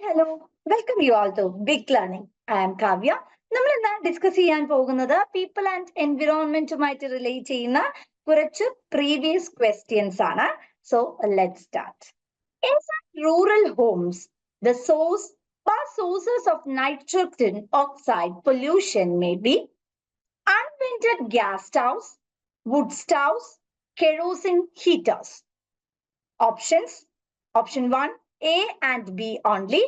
hello. Welcome you all to Big Learning. I am Kavya. നമ്മൾ ഇന്ന് discuss ചെയ്യാൻ പോകുന്നത് പീപ്പിൾ ആൻഡ് എൻവിറോൺമെന്റുമായിട്ട് റിലേറ്റ് ചെയ്യുന്ന കുറച്ച് പ്രീവിയസ് ക്വസ്റ്റ്യൻസ് ആണ്. So let's start. Inside rural homes, the sources of nitrogen oxide pollution may be unvented gas stoves, wood stoves, kerosene heaters. Options. Option 1, A and B only.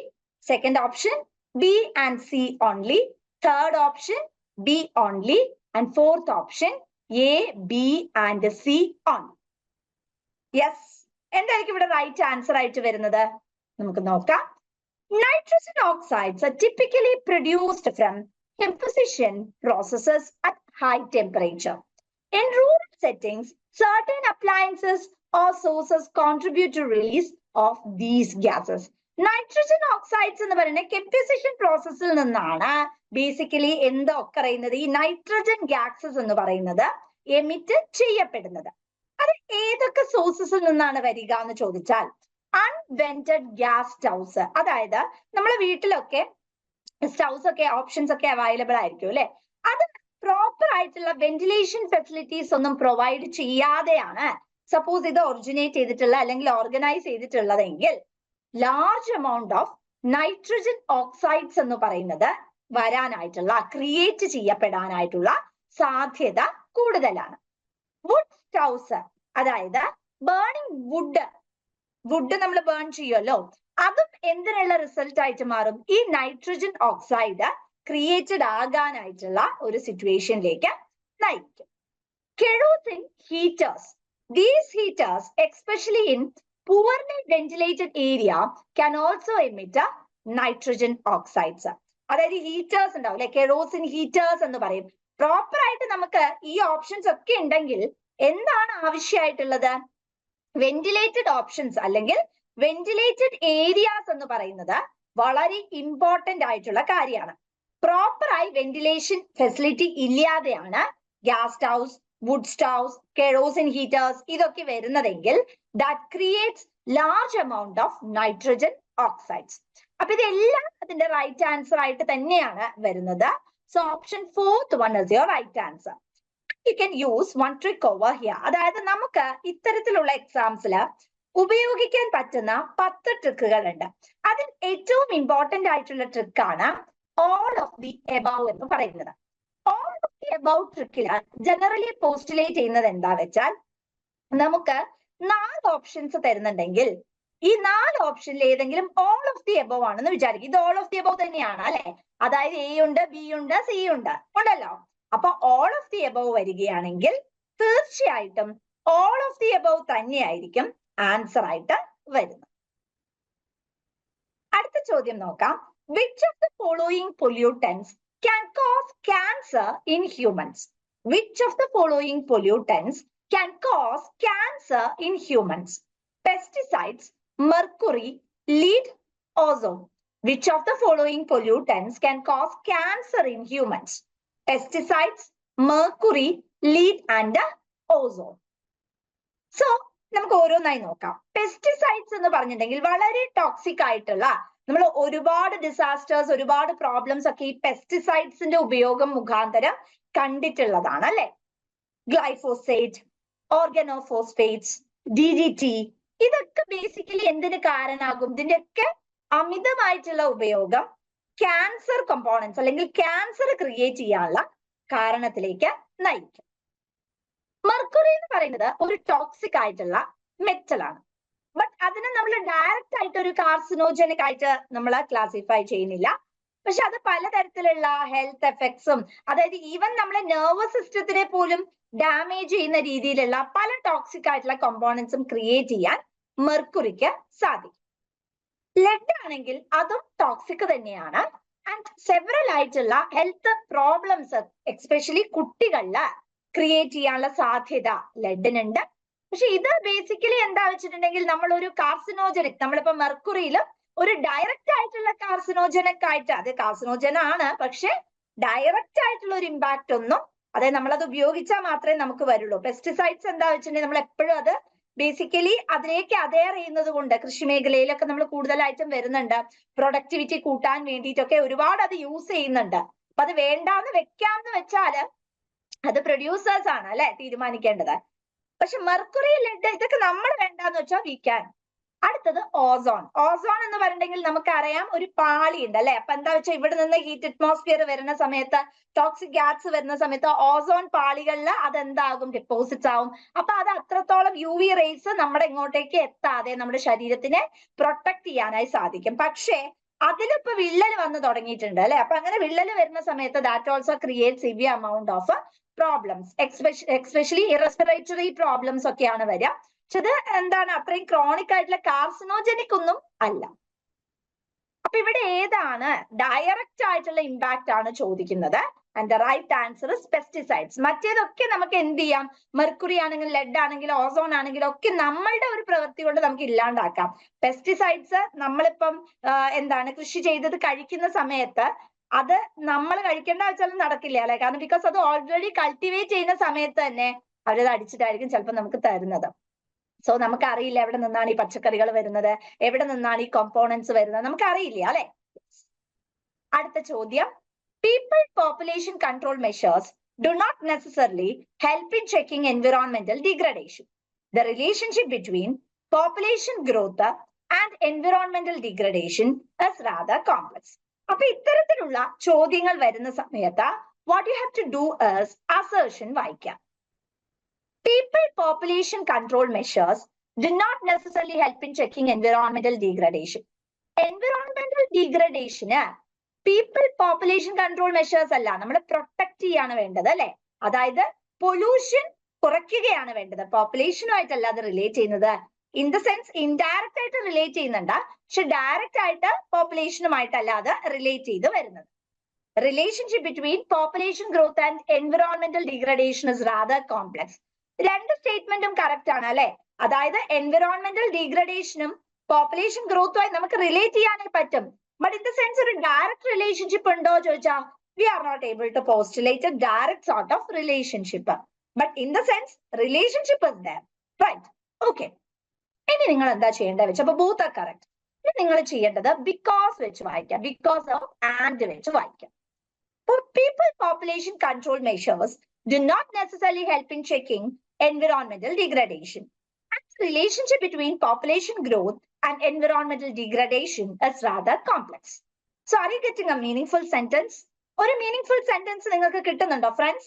Second option, B and C only. Third option, B only. And fourth option, A, B and C only. Yes. എന്തായിരിക്കും ഇവിടെ right answer ആയിട്ട് വരുന്നത്? നമുക്ക് നോക്കാം. Nitrogen oxides are typically produced from composition processes at high temperature. In rural settings, certain appliances or sources contribute to release of these gases. Nitrogen oxides എന്ന് പറയുന്നത് composition പ്രോസസ്സിൽ നിന്നാണ് ബേസിക്കലി എന്തൊക്കെ അറിയുന്നത് ഈ നൈട്രജൻ ഗ്യാസസ് എന്ന് പറയുന്നത് എമിറ്റ് ചെയ്യപ്പെടുന്നത്. അത് ഏതൊക്കെ സോഴ്സസിൽ നിന്നാണ് വരിക എന്ന് ചോദിച്ചാൽ അൺവെന്റഡ് ഗ്യാസ് സ്റ്റൗസ്, അതായത് നമ്മളെ വീട്ടിലൊക്കെ സ്റ്റൗസ് ഒക്കെ ഓപ്ഷൻസ് ഒക്കെ അവൈലബിൾ ആയിരിക്കും അല്ലെ, അത് പ്രോപ്പർ ആയിട്ടുള്ള വെന്റിലേഷൻ ഫെസിലിറ്റീസ് ഒന്നും പ്രൊവൈഡ് ചെയ്യാതെയാണ് സപ്പോസ് ഇത് ഒറിജിനേറ്റ് ചെയ്തിട്ടുള്ള അല്ലെങ്കിൽ ഓർഗനൈസ് ചെയ്തിട്ടുള്ളതെങ്കിൽ large amount of nitrogen oxides എന്ന് പറയുന്നത് വരാനായിട്ടുള്ള ക്രിയേറ്റ് ചെയ്യപ്പെടാനായിട്ടുള്ള സാധ്യത കൂടുതലാണ്. വുഡ് സ്റ്റൗസ്, അതായത് ബേണിംഗ് വുഡ് നമ്മൾ ബേൺ ചെയ്യുമല്ലോ, അതും എന്തിനുള്ള റിസൾട്ട് ആയിട്ട് മാറും? ഈ നൈട്രജൻ ഓക്സൈഡ് ക്രിയേറ്റഡ് ആകാനായിട്ടുള്ള ഒരു സിറ്റുവേഷനിലേക്ക് നയിക്കും. Kerosene heaters, these heaters especially in poorly ventilated area can also emit nitrogen oxides. അതായത് ഹീറ്റേഴ്സ് ഉണ്ടാവും അല്ലെ, കെറോസിൻ ഹീറ്റേഴ്സ് എന്ന് പറയും. പ്രോപ്പർ ആയിട്ട് നമുക്ക് ഈ ഓപ്ഷൻസ് ഒക്കെ ഉണ്ടെങ്കിൽ എന്താണ് ആവശ്യമായിട്ടുള്ളത്? വെന്റിലേറ്റഡ് ഓപ്ഷൻസ് അല്ലെങ്കിൽ വെന്റിലേറ്റഡ് ഏരിയാസ് എന്ന് പറയുന്നത് വളരെ ഇമ്പോർട്ടന്റ് ആയിട്ടുള്ള കാര്യമാണ്. പ്രോപ്പർ ആയി വെന്റിലേഷൻ ഫെസിലിറ്റി ഇല്ലാതെയാണ് gas stoves, wood stoves, kerosene heaters ഇതൊക്കെ വരുന്നതെങ്കിൽ that creates large amount of nitrogen oxides. അപ്പൊ ഇതെല്ലാം അതിന്റെ റൈറ്റ് ആൻസർ ആയിട്ട് തന്നെയാണ് വരുന്നത്. So option 4th one is your right answer. You can use one trick over here. അതായത് നമുക്ക് ഇത്തരത്തിലുള്ള എക്സാംസിൽ ഉപയോഗിക്കാൻ പറ്റുന്ന 10 ട്രിക്കുകൾ ഉണ്ട്. അതിൽ ഏറ്റവും ഇമ്പോർട്ടന്റ് ആയിട്ടുള്ള ട്രിക്കാണ് ഓൾ ഓഫ് ദി എബവ് എന്ന് പറയുന്നത്. ഓൾ ഓഫ് ദി എബവ് ട്രിക്കില് ജനറലി പോസ്റ്റുലേറ്റ് ചെയ്യുന്നത് എന്താ വെച്ചാൽ, നമുക്ക് 4 ഓപ്ഷൻസ് തരുന്നുണ്ടെങ്കിൽ ഈ 4 ഓപ്ഷനിൽ ഏതെങ്കിലും ഓൾ ഓഫ് ദി എബവ് ആണെന്ന് വിചാരിക്കും. ഇത് ഓൾ ഓഫ് ദി എബവ് തന്നെയാണ് അല്ലെ, അതായത് എ ഉണ്ട്, ബി ഉണ്ട്, സി ഉണ്ട് ഉണ്ടല്ലോ. അപ്പൊ ഓൾ ഓഫ് ദി എബവ് വരികയാണെങ്കിൽ തീർച്ചയായിട്ടും ഓൾ ഓഫ് ദി എബവ് തന്നെയായിരിക്കും ആൻസർ ആയിട്ട് വരുന്നത്. അടുത്ത ചോദ്യം നോക്കാം. Which of the following pollutants can cause cancer in humans? Which of the following pollutants can cause cancer in humans? Pesticides, mercury, lead, ozone. Which of the following pollutants can cause cancer in humans? Pesticides, mercury, lead and ozone. So, നമുക്ക് ഓരോന്നായി നോക്കാം. Pesticides എന്ന് പറഞ്ഞിട്ടുണ്ടെങ്കിൽ വളരെ toxic ആയിട്ടുള്ള, നമ്മൾ ഒരുപാട് disasters, ഒരുപാട് പ്രോബ്ലംസ് ഒക്കെ ഈ പെസ്റ്റിസൈഡ്സിന്റെ ഉപയോഗം മുഖാന്തരം കണ്ടിട്ടുള്ളതാണ് അല്ലെ. ഗ്ലൈഫോസേറ്റ്, ഓർഗനോഫോസ്ഫേറ്റ്സ്, DDT ഇതൊക്കെ ബേസിക്കലി എന്തിന് കാരണമാകും? ഇതിന്റെയൊക്കെ അമിതമായിട്ടുള്ള ഉപയോഗം ക്യാൻസർ കമ്പോണൻസ് അല്ലെങ്കിൽ ക്യാൻസർ ക്രിയേറ്റ് ചെയ്യാനുള്ള കാരണത്തിലേക്ക് നയിക്കും. മെർക്കുറി എന്ന് പറയുന്നത് ഒരു ടോക്സിക് ആയിട്ടുള്ള മെറ്റൽ ആണ്. ബട്ട് അതിനെ നമ്മൾ ഡയറക്റ്റ് ആയിട്ട് ഒരു കാർസിനോജനിക് ആയിട്ട് നമ്മൾ ക്ലാസിഫൈ ചെയ്യുന്നില്ല. പക്ഷെ അത് പലതരത്തിലുള്ള ഹെൽത്ത് എഫക്ട്സും, അതായത് ഈവൻ നമ്മളെ നെർവസ് സിസ്റ്റത്തിനെ പോലും ഡാമേജ് ചെയ്യുന്ന രീതിയിലുള്ള പല ടോക്സിക് ആയിട്ടുള്ള കോമ്പോണൻസും ക്രിയേറ്റ് ചെയ്യാൻ മെർക്കുറിക്ക് സാധിക്കും. ലെഡ് ആണെങ്കിൽ അതും ടോക്സിക് തന്നെയാണ്. ആൻഡ് സെവറൽ ആയിട്ടുള്ള ഹെൽത്ത് പ്രോബ്ലംസ് എസ്പെഷ്യലി കുട്ടികളില് ക്രിയേറ്റ് ചെയ്യാനുള്ള സാധ്യത ലെഡിനുണ്ട്. പക്ഷെ ഇത് ബേസിക്കലി എന്താ വെച്ചിട്ടുണ്ടെങ്കിൽ നമ്മൾ ഒരു കാർസിനോജനിക്, നമ്മളിപ്പോ മെർക്കുറിയിലും ഒരു ഡയറക്റ്റ് ആയിട്ടുള്ള കാർസിനോജനിക് ആയിട്ട്, അത് കാർസിനോജൻ ആണ് പക്ഷെ ഡയറക്റ്റ് ആയിട്ടുള്ള ഒരു ഇമ്പാക്ട് ഒന്നും, അതായത് നമ്മളത് ഉപയോഗിച്ചാൽ മാത്രമേ നമുക്ക് വരുള്ളൂ. പെസ്റ്റിസൈഡ്സ് എന്താ വെച്ചിട്ടുണ്ടെങ്കിൽ നമ്മൾ എപ്പോഴും അത് ബേസിക്കലി അതിലേക്ക് അതെയർ ചെയ്യുന്നത് കൊണ്ട് കൃഷി മേഖലയിലൊക്കെ നമ്മൾ കൂടുതലായിട്ടും വരുന്നുണ്ട്. പ്രൊഡക്ടിവിറ്റി കൂട്ടാൻ വേണ്ടിയിട്ടൊക്കെ ഒരുപാട് അത് യൂസ് ചെയ്യുന്നുണ്ട്. അപ്പൊ അത് വേണ്ടാന്ന് വെക്കാന്ന് വെച്ചാല് അത് പ്രൊഡ്യൂസേഴ്സ് ആണ് അല്ലെ തീരുമാനിക്കേണ്ടത്. പക്ഷെ മെർക്കുറി, ലെഡ് ഇതൊക്കെ നമ്മൾ വേണ്ടാന്ന് വെച്ചാൽ വി ക്യാൻ. അടുത്തത് ഓസോൺ. ഓസോൺ എന്ന് പറഞ്ഞിട്ടുണ്ടെങ്കിൽ നമുക്കറിയാം ഒരു പാളി ഉണ്ട് അല്ലെ. അപ്പൊ എന്താ വെച്ചാൽ ഇവിടെ നിന്ന് ഹീറ്റ് അറ്റ്മോസ്ഫിയർ വരുന്ന സമയത്ത്, ടോക്സിക് ഗ്യാസ് വരുന്ന സമയത്ത് ഓസോൺ പാളികളിൽ അതെന്താകും, ഡെപ്പോസിറ്റ്സ് ആവും. അപ്പൊ അത് അത്രത്തോളം UV റേസ് നമ്മുടെ ഇങ്ങോട്ടേക്ക് എത്താതെ നമ്മുടെ ശരീരത്തിനെ പ്രൊട്ടക്ട് ചെയ്യാനായി സാധിക്കും. പക്ഷേ അതിലിപ്പോ വിള്ളൽ വന്ന് തുടങ്ങിയിട്ടുണ്ട് അല്ലെ. അപ്പൊ അങ്ങനെ വിള്ളൽ വരുന്ന സമയത്ത് that also create severe amount of problems, especially respiratory problems ഒക്കെയാണ് വരിക. പക്ഷെ ഇത് എന്താണ് അത്രയും ക്രോണിക് ആയിട്ടുള്ള കാർസിനോജനിക് ഒന്നും അല്ല. അപ്പൊ ഇവിടെ ഏതാണ് ഡയറക്റ്റ് ആയിട്ടുള്ള ഇമ്പാക്ട് ആണ് ചോദിക്കുന്നത്. And the right answer is pesticides. മറ്റേതൊക്കെ നമുക്ക് എന്ത് ചെയ്യാം, മെർക്കുറി ആണെങ്കിലും ലെഡ് ആണെങ്കിലും ഓസോൺ ആണെങ്കിലും ഒക്കെ നമ്മളുടെ ഒരു പ്രവൃത്തി കൊണ്ട് നമുക്ക് ഇല്ലാണ്ടാക്കാം. പെസ്റ്റിസൈഡ്സ് നമ്മളിപ്പം എന്താണ് കൃഷി ചെയ്തത് കഴിക്കുന്ന സമയത്ത് അത് നമ്മൾ കഴിക്കേണ്ട വെച്ചാലും നടക്കില്ല അല്ലെ. കാരണം ബിക്കോസ് അത് ഓൾറെഡി കൾട്ടിവേറ്റ് ചെയ്യുന്ന സമയത്ത് തന്നെ അവരത് അടിച്ചിട്ടായിരിക്കും ചിലപ്പോൾ നമുക്ക് തരുന്നത്. സോ നമുക്കറിയില്ല എവിടെ നിന്നാണ് ഈ പച്ചക്കറികൾ വരുന്നത്, എവിടെ നിന്നാണ് ഈ കോമ്പോണൻസ് വരുന്നത്, നമുക്കറിയില്ല അല്ലെ. അടുത്ത ചോദ്യം, people population control measures do not necessarily help in checking environmental degradation. The relationship between population growth and environmental degradation is rather complex. അപ്പൊ ഇത്തരത്തിലുള്ള ചോദ്യങ്ങൾ വരുന്ന സമയത്ത് what you have to do is assertion വായിക്കാം. People population control measures do not necessarily help in checking environmental degradation. Environmental degradation people population control measures അല്ല, നമ്മൾ protect ചെയ്യാണ് വേണ്ടത് അല്ലെ. അതായത് പൊല്യൂഷൻ കുറയ്ക്കുകയാണ് വേണ്ടത്, പോപ്പുലേഷനുമായിട്ടല്ല അത് റിലേറ്റ് ചെയ്യുന്നത്. ഇൻ ദ സെൻസ് ഇൻഡയറക്റ്റ് ആയിട്ട് റിലേറ്റ് ചെയ്യുന്നുണ്ട്, പക്ഷെ ഡയറക്റ്റ് ആയിട്ട് പോപ്പുലേഷനുമായിട്ടല്ല അത് റിലേറ്റ് ചെയ്ത് വരുന്നത്. Relationship between population growth and environmental degradation is rather complex. രണ്ട് സ്റ്റേറ്റ്മെന്റും കറക്റ്റ് ആണ് അല്ലെ. അതായത് എൻവിറോൺമെന്റൽ ഡിഗ്രഡേഷനും പോപ്പുലേഷൻ ഗ്രോത്തുമായി നമുക്ക് റിലേറ്റ് ചെയ്യാനേ പറ്റും. But in the sense ഒരു direct relationship ഉണ്ടോ ചോദിച്ചാൽ we are not able to postulate a direct sort of relationship. But in the sense relationship is there. Right. Okay. ഇനി നിങ്ങൾ എന്താ ചെയ്യേണ്ടത് വെച്ചാൽ അപ്പൊ both are correct. ഇനി നിങ്ങൾ ചെയ്യേണ്ടത് because വെച്ച് വായിക്കാം, because of and വെച്ച് വായിക്കാം. People population control measures do not necessarily help in checking environmental degradation. And the relationship between population growth and environmental degradation is rather complex. So are you getting a meaningful sentence? ഒരു meaningful sentence നിങ്ങൾക്ക് കിട്ടുന്നുണ്ടോ friends?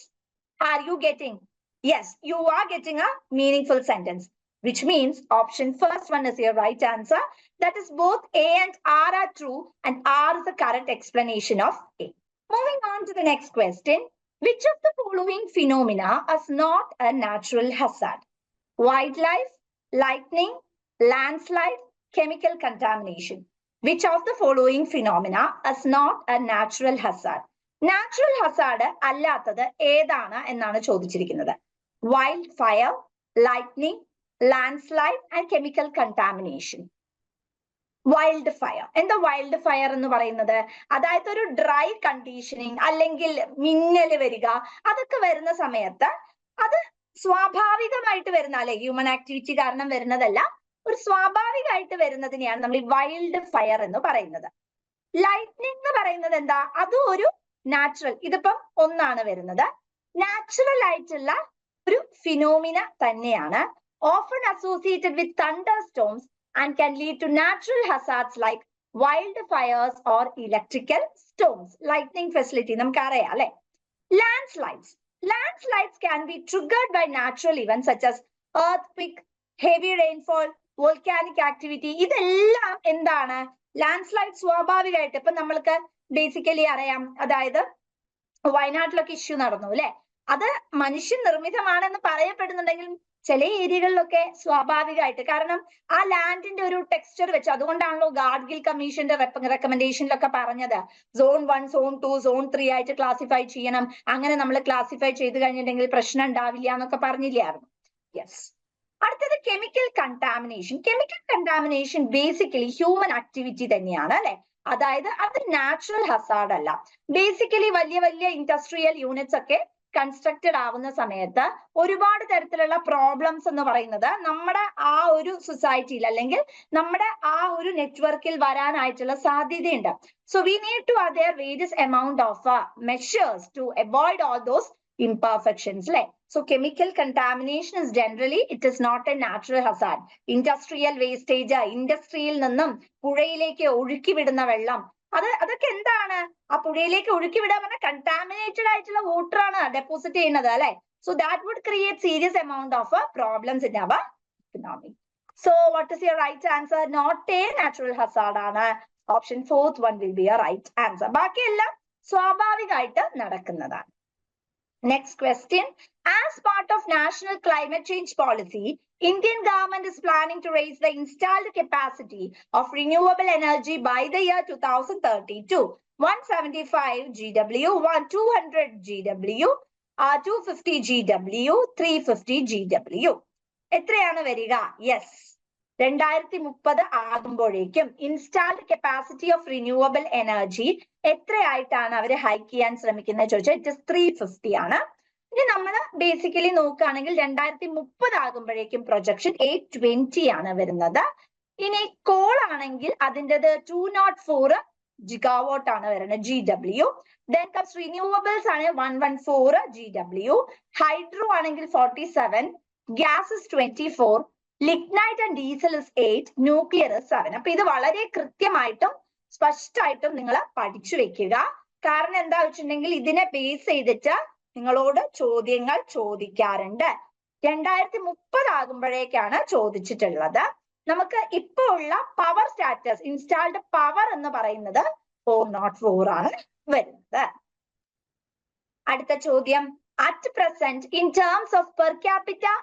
Are you getting? Yes, you are getting a meaningful sentence, which means option first one is your right answer. That is both A and R are true and R is the correct explanation of A. Moving on to the next question. Which of the following phenomena is not a natural hazard? Wildlife, lightning, landslide, chemical contamination. Which of the following phenomena is not a natural hazard? Natural hazard അല്ലാത്തത് ഏതാണ് എന്നാണ് ചോദിച്ചിരിക്കുന്നത്. Wild fire, lightning, landslide and chemical contamination. Wild fire. എന്താ wild fire എന്ന് പറയുന്നത്? അതായത് ഒരു dry conditioning അല്ലെങ്കിൽ മിന്നൽ വരിക, അതൊക്കെ വരുന്ന സമയത്ത് അത് സ്വാഭാവികമായിട്ട് വരുന്ന അല്ലെ, ഹ്യൂമൻ ആക്ടിവിറ്റി കാരണം വരുന്നതല്ല, ഒരു സ്വാഭാവികമായിട്ട് വരുന്നതിനെയാണ് നമ്മൾ ഈ വൈൽഡ് ഫയർ എന്ന് പറയുന്നത്. ലൈറ്റ്നിങ് എന്ന് പറയുന്നത് എന്താ? അതും ഒരു നാച്ചുറൽ, ഇതിപ്പം ഒന്നാണ് വരുന്നത്, നാച്ചുറൽ ആയിട്ടുള്ള ഒരു ഫിനോമിന തന്നെയാണ്. Often associated with thunder storms and can lead to natural hazards like wildfires or electrical storms. Lightning facility നമുക്കറിയാം അല്ലെ. Landslides. Landslides can be triggered by natural events such as earthquake, heavy rainfall, volcanic activity. ഇതെല്ലാം എന്താണ്? Landslide സ്വാഭാവികമായിട്ട് ഇപ്പൊ നമ്മൾക്ക് basically അറിയാം, അതായത് വയനാട്ടിലൊക്കെ issue നടന്നു അല്ലെ. അത് മനുഷ്യ നിർമ്മിതമാണെന്ന് പറയപ്പെടുന്നുണ്ടെങ്കിൽ ചില ഏരിയകളിലൊക്കെ സ്വാഭാവികമായിട്ട്, കാരണം ആ ലാൻഡിന്റെ ഒരു ടെക്സ്ചർ വെച്ച്, അതുകൊണ്ടാണല്ലോ ഗാഡ്ഗിൽ കമ്മീഷന്റെ റെക്കമെൻഡേഷനിലൊക്കെ പറഞ്ഞത് സോൺ 1, സോൺ 2, സോൺ 3 ആയിട്ട് ക്ലാസിഫൈ ചെയ്യണം. അങ്ങനെ നമ്മൾ ക്ലാസിഫൈ ചെയ്ത് കഴിഞ്ഞിട്ടുണ്ടെങ്കിൽ പ്രശ്നം ഉണ്ടാവില്ല എന്നൊക്കെ പറഞ്ഞില്ലായിരുന്നു. യെസ്. അടുത്തത് chemical contamination. Chemical contamination basically human activity തന്നെയാണ് അല്ലെ. അതായത് അത് നാച്ചുറൽ ഹസാർഡ് അല്ല. ബേസിക്കലി വലിയ വലിയ ഇൻഡസ്ട്രിയൽ യൂണിറ്റ്സ് ഒക്കെ കൺസ്ട്രക്റ്റഡ് ആവുന്ന സമയത്ത് ഒരുപാട് തരത്തിലുള്ള പ്രോബ്ലംസ് എന്ന് പറയുന്നത് നമ്മുടെ ആ ഒരു സൊസൈറ്റിയിൽ അല്ലെങ്കിൽ നമ്മുടെ ആ ഒരു നെറ്റ്വർക്കിൽ വരാനായിട്ടുള്ള സാധ്യതയുണ്ട്. So we need to other various amount of measures to avoid all those imperfections. So chemical contamination is generally, it is not a natural hazard. Industrial wastage, ഇൻഡസ്ട്രിയിൽ നിന്നും പുഴയിലേക്ക് ഒഴുക്കി വിടുന്ന വെള്ളം അതൊക്കെ എന്താണ്? ആ പുഴയിലേക്ക് ഒഴുക്കി വിടാൻ പറഞ്ഞാൽ കണ്ടാമിനേറ്റഡ് ആയിട്ടുള്ള വാട്ടർ ആണ് ഡെപ്പോസിറ്റ് ചെയ്യുന്നത് അല്ലെ. So that would create serious amount of problems in our economy. So what is your right answer? Not a natural hazard ആണ്. Option 4th one will be a right answer. ബാക്കിയെല്ലാം സ്വാഭാവികമായിട്ട് നടക്കുന്നതാണ്. Next question. As part of national climate change policy, Indian government is planning to raise the installed capacity of renewable energy by the year 2030 to 175 GW, 200 GW, 250 GW, 350 GW. എത്രയാണ് വരിക? Yes. 2030 ആകുമ്പോഴേക്കും installed capacity of renewable energy എത്രയായിട്ടാണ് അവർ hike ചെയ്യാൻ ശ്രമിക്കുന്നത് ചോദിച്ചാൽ it is 350 ആണ്. ഇനി നമ്മൾ ബേസിക്കലി നോക്കുകയാണെങ്കിൽ 2030 ആകുമ്പോഴേക്കും പ്രൊജക്ഷൻ 820 ആണ് വരുന്നത്. ഇനി കോൾ ആണെങ്കിൽ അതിൻ്റെത് 204 ജിഗാവാട്ട് ആണ് വരുന്നത് GW. ദെൻ കംസ് റിന്യൂവബിൾസ് ആണ് 114 GW. ഹൈഡ്രോ ആണെങ്കിൽ 47, gas is 24, lignite and diesel is 8, nuclear is 7. അപ്പൊ ഇത് വളരെ കൃത്യമായിട്ടും സ്പഷ്ടമായിട്ടും നിങ്ങൾ പഠിച്ചു വെക്കുക. കാരണം എന്താ വെച്ചിട്ടുണ്ടെങ്കിൽ ഇതിനെ ബേസ് ചെയ്തിട്ട് നിങ്ങളോട് ചോദ്യങ്ങൾ ചോദിക്കാറുണ്ട്. 2030 ആകുമ്പോഴേക്കാണ് ചോദിച്ചിട്ടുള്ളത്. നമുക്ക് ഇപ്പോൾ ഉള്ള പവർ സ്റ്റാറ്റസ് ഇൻസ്റ്റാൾഡ് പവർ എന്ന് പറയുന്നത് 404 ആണ് വരുന്നത്. അടുത്ത ചോദ്യം. At present, in terms of per capita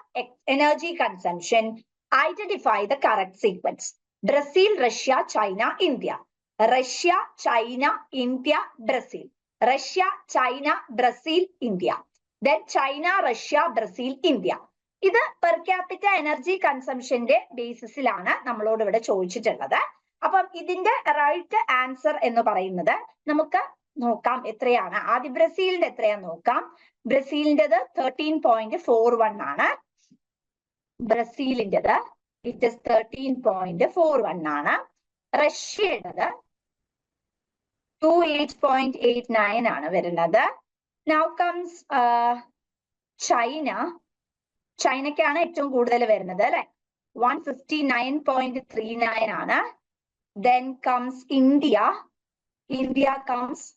energy consumption, identify the correct sequence. Brazil, Russia, China, India. Russia, China, India, Brazil. Russia, China, Brazil, India. Then China, Russia, Brazil, India. ഇത് per capita energy കൺസംഷന്റെ ബേസിസിലാണ് നമ്മളോട് ഇവിടെ ചോദിച്ചിട്ടുള്ളത്. അപ്പം ഇതിന്റെ right answer എന്ന് പറയുന്നത് നമുക്ക് നോക്കാം എത്രയാണ്. ആദ്യം ബ്രസീലിന്റെ എത്രയാന്ന് നോക്കാം. ബ്രസീലിൻ്റെത് 13.41 ആണ്. ബ്രസീലിൻ്റെത് ഇറ്റ് ഇസ് 13.41 ആണ്. റഷ്യയുടേത് 28.89 ആണ് വരുന്നത്. Now comes China. ചൈനക്കാണ് ഏറ്റവും കൂടുതൽ വരുന്നത് അല്ലെ, 159.39 ആണ്. Then comes India. India comes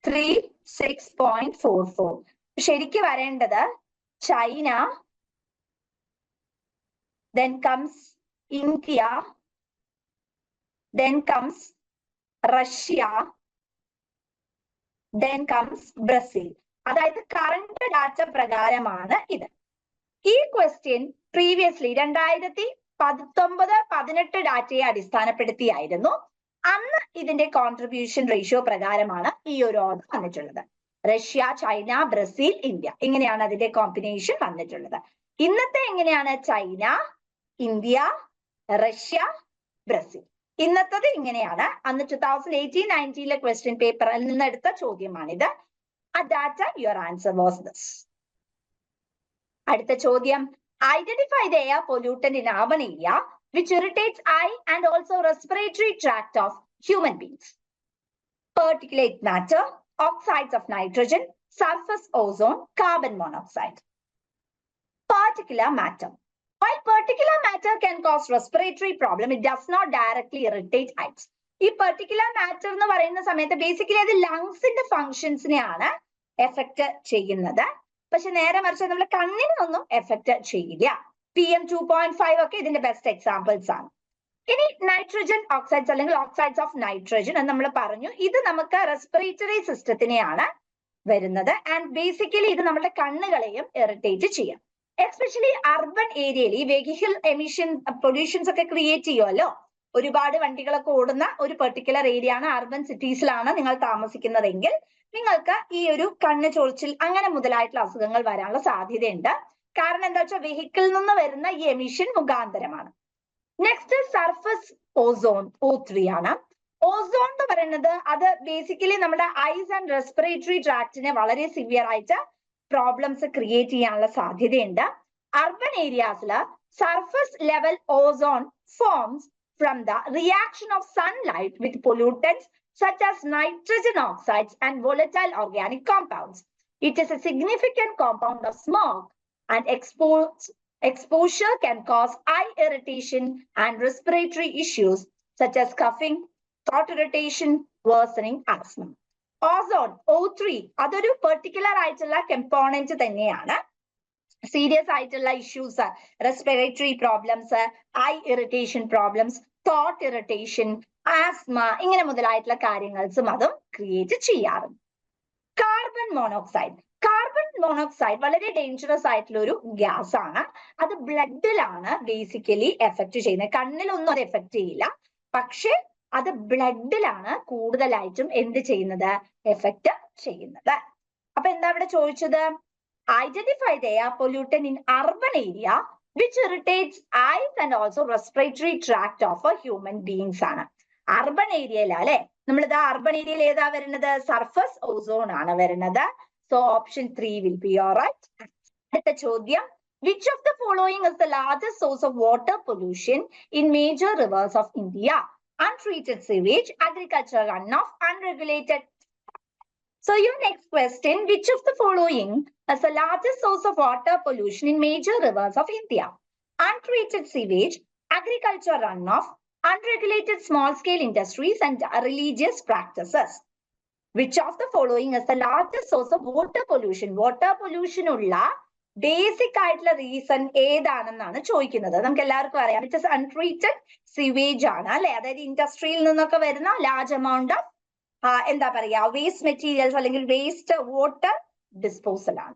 36.44. ശരിക്ക് വരേണ്ടത് China, then comes India, then comes Russia, then comes Brazil. അതായത് കറണ്ട് ഡാറ്റ പ്രകാരമാണ് ഇത്. ഈ ക്വസ്റ്റ്യൻ പ്രീവിയസ്ലി 2019-18 ഡാറ്റയെ അടിസ്ഥാനപ്പെടുത്തിയായിരുന്നു. അന്ന് ഇതിന്റെ കോൺട്രിബ്യൂഷൻ റേഷ്യോ പ്രകാരമാണ് ഈ ഒരു ഓർഡർ വന്നിട്ടുള്ളത്. റഷ്യ, ചൈന, ബ്രസീൽ, ഇന്ത്യ ഇങ്ങനെയാണ് അതിന്റെ കോമ്പിനേഷൻ വന്നിട്ടുള്ളത്. ഇന്നത്തെ എങ്ങനെയാണ്? China, India, Russia, Brazil. ഇന്നത്തത് ഇങ്ങനെയാണ്. അന്ന് 2018-19 ക്വസ്റ്റ്യൻ പേപ്പറിൽ നിന്ന് എടുത്ത ചോദ്യമാണിത്. ആ data your answer was this. അടുത്ത ചോദ്യം. Identify the air pollutant in urban area which irritates eye and also respiratory tract of human beings. Particulate matter, oxides of nitrogen, surface ozone, carbon monoxide. Particular matter. While particular matter can cause respiratory problem, it does not directly irritate eyes. ഈ particular matter എന്ന് പറയുന്ന സമയത്ത് basically അത് ലങ്സിന്റെ ഫങ്ഷൻസിനെയാണ് effect ചെയ്യുന്നത്. പക്ഷെ നേരെ മറിച്ച് നമ്മുടെ കണ്ണിനൊന്നും എഫക്ട് ചെയ്യില്ല. PM2.5 ഒക്കെ ഇതിന്റെ ബെസ്റ്റ് എക്സാമ്പിൾസ് ആണ്. ഇനി നൈട്രജൻ ഓക്സൈഡ്സ് അല്ലെങ്കിൽ ഓക്സൈഡ്സ് ഓഫ് നൈട്രജൻ എന്ന് നമ്മൾ പറഞ്ഞു. ഇത് നമുക്ക് റെസ്പിറേറ്ററി സിസ്റ്റത്തിനെയാണ് വരുന്നത്. ആൻഡ് ബേസിക്കലി ഇത് നമ്മുടെ കണ്ണുകളെയും ഇറിറ്റേറ്റ് ചെയ്യാം. എസ്പെഷ്യലി അർബൻ ഏരിയയിൽ ഈ വെഹിക്കിൾ എമിഷൻ പൊല്യൂഷൻസ് ഒക്കെ ക്രിയേറ്റ് ചെയ്യുമല്ലോ. ഒരുപാട് വണ്ടികളൊക്കെ ഓടുന്ന ഒരു പെർട്ടിക്കുലർ ഏരിയ ആണ്. അർബൻ സിറ്റീസിലാണ് നിങ്ങൾ താമസിക്കുന്നതെങ്കിൽ നിങ്ങൾക്ക് ഈ ഒരു കണ്ണ് ചൊറിച്ചിൽ അങ്ങനെ മുതലായിട്ടുള്ള അസുഖങ്ങൾ വരാനുള്ള സാധ്യതയുണ്ട്. കാരണം എന്താ വെച്ചാൽ വെഹിക്കിളിൽ നിന്ന് വരുന്ന ഈ എമിഷൻ മുഖാന്തരമാണ്. നെക്സ്റ്റ് സർഫസ് ഓസോൺ O3 ആണ്. ഓസോൺ എന്ന് പറയുന്നത് അത് ബേസിക്കലി നമ്മുടെ ഐസ് ആൻഡ് റെസ്പിറേറ്ററി ട്രാക്റ്റിനെ വളരെ സിവിയർ ആയിട്ട് പ്രോബ്ലംസ് ക്രിയേറ്റ് ചെയ്യാനുള്ള സാധ്യതയുണ്ട്. അർബൻ ഏരിയാസിൽ surface level ozone forms from the reaction of sunlight with pollutants such as nitrogen oxides and volatile organic compounds. It is a significant compound of smog, and exposure can cause eye irritation and respiratory issues such as coughing, throat irritation, worsening asthma. Ozone, O3, അതൊരു particular ആയിട്ടുള്ള component തന്നെയാണ്. Serious ആയിട്ടുള്ള issues, respiratory problems, I irritation problems, thought irritation, asthma, ഇങ്ങനെ മുതലായിട്ടുള്ള കാര്യങ്ങൾസും അതും create ചെയ്യാറുണ്ട്. Carbon monoxide. Carbon monoxide വളരെ dangerous ആയിട്ടുള്ള ഒരു ഗ്യാസ് ആണ്. അത് ബ്ലഡിലാണ് ബേസിക്കലി എഫക്ട് ചെയ്യുന്നത്. കണ്ണിലൊന്നും അത് എഫക്ട് ചെയ്യില്ല, പക്ഷെ അത് ബ്ലഡിലാണ് കൂടുതലായിട്ടും എന്ത് ചെയ്യുന്നത്, എഫക്ട് ചെയ്യുന്നത്. അപ്പൊ എന്താ ഇവിടെ ചോദിച്ചത്? Identify the air pollutant in urban area which irritates eyes and also respiratory tract of a human beings ആണ്. അർബൻ ഏരിയയിൽ അല്ലെ, നമ്മളിത് അർബൻ ഏരിയയിൽ ഏതാ വരുന്നത്? സർഫസ് ഓസോൺ ആണ് വരുന്നത്. So option 3 will be your right. അടുത്ത ചോദ്യം, which of the following is the largest source of water pollution in major rivers of India? Untreated sewage, agricultural runoff, unregulated. So your next question, which of the following is the largest source of water pollution in major rivers of India? Untreated sewage, agriculture runoff, unregulated small-scale industries, and religious practices. Which of the following is the largest source of water pollution? Water pollution ഉള്ള basic ആയിട്ടുള്ള reason ഏതാണെന്നാണ് ചോദിക്കുന്നത്. നമുക്ക് എല്ലാവർക്കും അറിയാം, it is untreated sewage ആണ് അല്ലെ. അതായത് ഇൻഡസ്ട്രിയിൽ നിന്നൊക്കെ വരുന്ന ലാർജ് എമൗണ്ട് ഓഫ് എന്താ പറയാ വേസ്റ്റ് മെറ്റീരിയൽസ് അല്ലെങ്കിൽ വേസ്റ്റ് വാട്ടർ ഡിസ്പോസൽ ആണ്.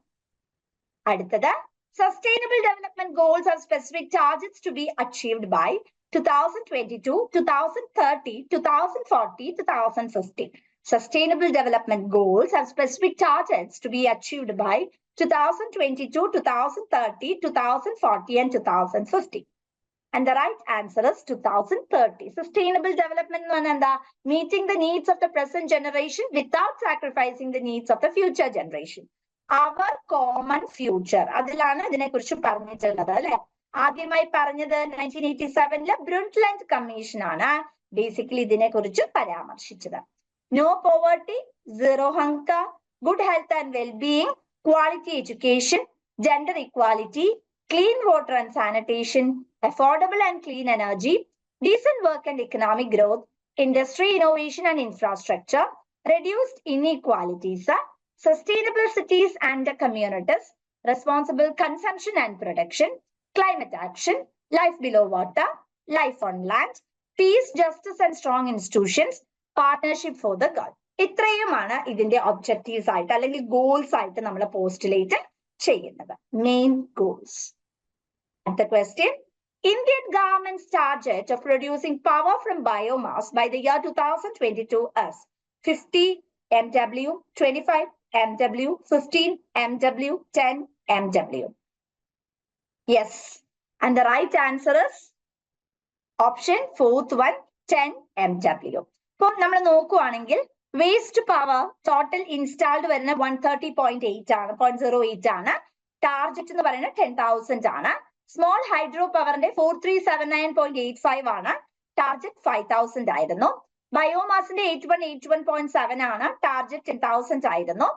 അടുത്തത്, sustainable development goals are specific targets to be achieved by 2022, 2030, 2040, 2050. Sustainable development goals have specific targets to be achieved by 2022, 2030, 2040, and 2050. And the right answer is 2030. Sustainable development എന്ന് പറഞ്ഞാൽ എന്താ? Meeting the needs of the present generation without sacrificing the needs of the future generation. Our common future. അതിലാണ് ഇതിനെക്കുറിച്ച് പറഞ്ഞിട്ടുള്ളത് അല്ലെ. ആദ്യമായി പറഞ്ഞത് 1987 ബ്രുണ്ട്ലൻഡ് commission ആണ് ബേസിക്കലി ഇതിനെക്കുറിച്ച് പരാമർശിച്ചത്. No poverty, zero hunger, good health and well-being, quality education, gender equality, clean water and sanitation, affordable and clean energy, decent work and economic growth, industry, innovation and infrastructure, reduced inequalities, sustainable cities and communities, responsible consumption and production, climate action, life below water, life on land, peace, justice and strong institutions, partnership for the goal. ഇത്രയുമാണ് ഇതിന്റെ objectives ആയിട്ട് അല്ലെങ്കിൽ goals ആയിട്ട് നമ്മൾ postulate ചെയ്യുന്നത്, main goals. അടുത്ത question, Indian government's target of producing power from biomass by the year 2022 is 50 MW, 25 MW, 15 MW, 10 MW. Yes, and the right answer is option 4th one, 10 MW. ഇപ്പോൾ നമ്മൾ നോക്കുവാണെങ്കിൽ waste power total installed വരുന്ന 130.8 ആണ്, 0.08 ആണ്. Target എന്ന് പറയുന്നത് 10,000 ആണ്. Small hydro പവറിന്റെ 4379.85 ആണ്. ടാർജറ്റ് 5,000 ആയിരുന്നു. ബയോമാസിന്റെ 8181.7 ആണ്. ടാർജറ്റ് 10,000 ആയിരുന്നു.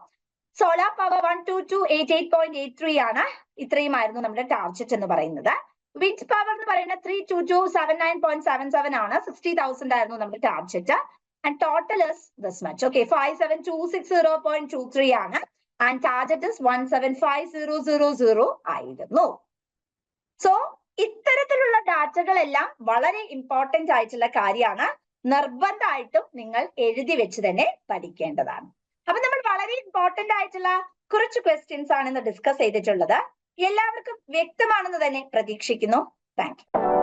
സോളാർ പവർ 12288.83 ആണ്. ഇത്രയുമായിരുന്നു നമ്മുടെ ടാർജറ്റ് എന്ന് പറയുന്നത്. വിൻഡ് പവർ എന്ന് പറയുന്നത് 32279.77 ആണ്. 60,000 ആയിരുന്നു നമ്മുടെ target. And total is this much. Okay, 57,260.23 ആണ്. And target is 175000 ആയിരുന്നു. സോ ഇത്തരത്തിലുള്ള ഡാറ്റകളെല്ലാം വളരെ ഇമ്പോർട്ടന്റ് ആയിട്ടുള്ള കാര്യമാണ്. നിർബന്ധമായിട്ടും നിങ്ങൾ എഴുതി വെച്ച് തന്നെ പഠിക്കേണ്ടതാണ്. അപ്പൊ നമ്മൾ വളരെ ഇമ്പോർട്ടന്റ് ആയിട്ടുള്ള കുറച്ച് ക്വസ്റ്റ്യൻസ് ആണ് ഇന്ന് ഡിസ്കസ് ചെയ്തിട്ടുള്ളത്. എല്ലാവർക്കും വ്യക്തമാണെന്ന് തന്നെ പ്രതീക്ഷിക്കുന്നു. Thank you.